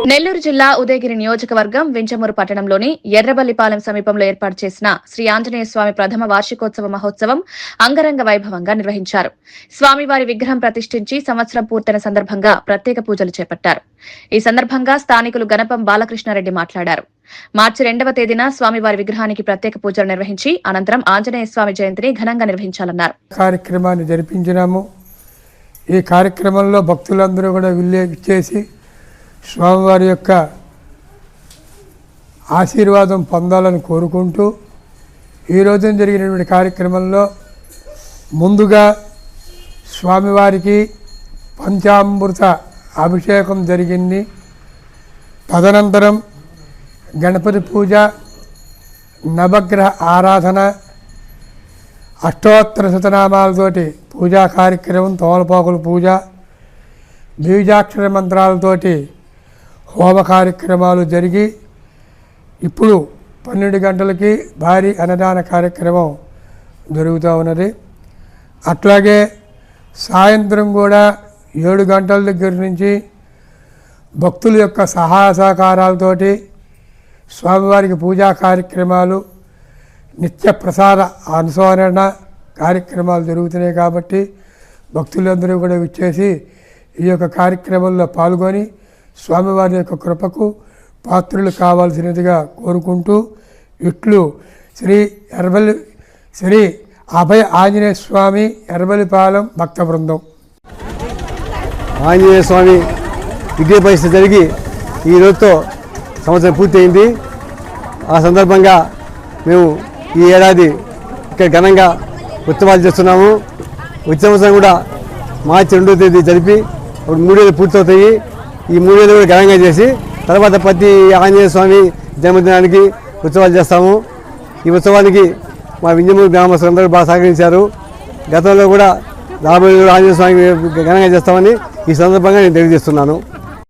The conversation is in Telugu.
నెల్లూరు జిల్లా ఉదయగిరి నియోజకవర్గం వింజమూరు పట్టణంలోని ఎర్రబల్లిపాలెం సమీపంలో ఏర్పాటు చేసిన శ్రీ ఆంజనేయ స్వామి ప్రథమ వార్షికోత్సవ మహోత్సవం అంగరంగ వైభవంగా నిర్వహించారు. స్వామివారి విగ్రహం ప్రతిష్ఠించి సంవత్సరం పూర్తయిన సందర్భంగా ప్రత్యేక పూజలు చేపట్టారు. ఈ సందర్భంగా స్థానికులు గణపం బాలకృష్ణారెడ్డి మాట్లాడారు. మార్చి 2వ తేదీన స్వామివారి విగ్రహానికి ప్రత్యేక పూజలు నిర్వహించి అనంతరం ఆంజనేయ స్వామి జయంతిని ఘనంగా నిర్వహించాలన్నారు. కార్యక్రమాన్ని జరిపించినాము. ఈ కార్యక్రమంలో భక్తులందరూ కూడా విచ్చేసి స్వామివారి యొక్క ఆశీర్వాదం పొందాలని కోరుకుంటూ ఈ రోజున జరిగినటువంటి కార్యక్రమంలో ముందుగా స్వామివారికి పంచామృత అభిషేకం జరిగింది. తదనంతరం గణపతి పూజ, నవగ్రహ ఆరాధన, అష్టోత్తర శతనామాలతోటి పూజా కార్యక్రమం, తోలపాకుల పూజ, బీజాక్షర మంత్రాలతోటి హోమ కార్యక్రమాలు జరిగి ఇప్పుడు 12 గంటలకి భారీ అన్నదాన కార్యక్రమం జరుగుతూ ఉన్నది. అట్లాగే సాయంత్రం కూడా 7 గంటల దగ్గర నుంచి భక్తుల యొక్క సహాయ సహకారాలతోటి స్వామివారికి పూజా కార్యక్రమాలు, నిత్య ప్రసాద అనుసరణ కార్యక్రమాలు జరుగుతున్నాయి. కాబట్టి భక్తులందరూ కూడా విచ్చేసి ఈ యొక్క కార్యక్రమంలో పాల్గొని స్వామివారి యొక్క కృపకు పాత్రులు కావాల్సినదిగా కోరుకుంటూ ఇట్లు శ్రీ అభయ ఆంజనేయ స్వామి ఎర్రబల్లిపాలెం భక్త బృందం. ఆంజనేయ స్వామి విగ్రహ ప్రతిష్ఠ జరిగి ఈ రోజుతో సంవత్సరం పూర్తయింది. ఆ సందర్భంగా మేము ఈ ఏడాది ఇక్కడ ఘనంగా ఉత్సవాలు చేస్తున్నాము. వచ్చే సంవత్సరం కూడా మార్చి 2వ తేదీ జరిపి 3 ఏళ్ళు పూర్తవుతాయి. ఈ 3 ఏళ్ళు కూడా ఘనంగా చేసి తర్వాత ప్రతి ఆంజనేయ స్వామి జన్మదినానికి ఉత్సవాలు చేస్తాము. ఈ ఉత్సవానికి మా వింజమూరు గ్రామస్తులందరూ బాగా సహకరించారు. గతంలో కూడా రాబోయే ఆంజనేయ స్వామి ఘనంగా చేస్తామని ఈ సందర్భంగా నేను తెలియజేస్తున్నాను.